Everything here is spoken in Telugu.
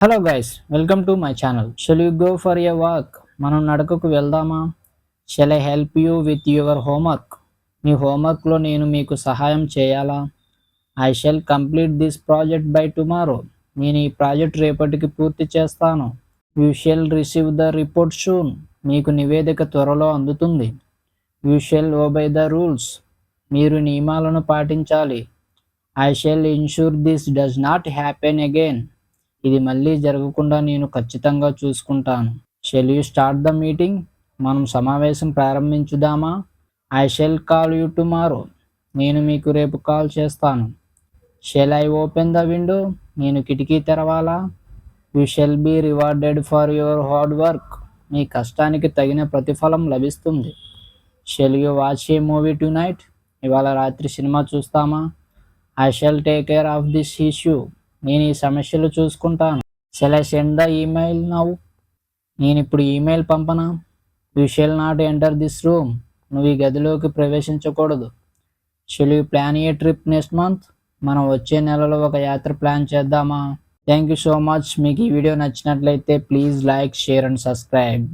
Hello guys, welcome to my channel. Shall you go for a walk? మనం నడకకు వెళ్దామా? Shall I help you with your homework? మీ హోంవర్క్లో నేను మీకు సహాయం చేయాలా? I shall complete this project by tomorrow. నేను ఈ ప్రాజెక్ట్ రేపటికి పూర్తి చేస్తాను. You shall receive the report soon. మీకు నివేదిక త్వరలో అందుతుంది. You shall obey the rules. మీరు నియమాలను పాటించాలి. I shall ensure this does not happen again. ఇది మళ్ళీ జరగకుండా నేను ఖచ్చితంగా చూసుకుంటాను. Shall you start the meeting? మనం సమావేశం ప్రారంభించుదామా? I shall call you tomorrow. నేను మీకు రేపు కాల్ చేస్తాను. Shall I open the window? నేను కిటికీ తెరవాలా? You shall be rewarded for your hard work. మీ కష్టానికి తగిన ప్రతిఫలం లభిస్తుంది. Shall you watch a movie tonight? ఇవాళ రాత్రి సినిమా చూస్తామా? I shall take care of this issue. నేను ఈ సమస్యలు చూసుకుంటాను. Shall I send the email now? నేను ఇప్పుడు ఈమెయిల్ పంపనా? You shall not enter this room. నువ్వు ఈ గదిలోకి ప్రవేశించకూడదు. Shall you plan a trip next month? మనం వచ్చే నెలలో ఒక యాత్ర ప్లాన్ చేద్దామా? Thank you so much. మీకు ఈ వీడియో నచ్చినట్లయితే please like, share and subscribe.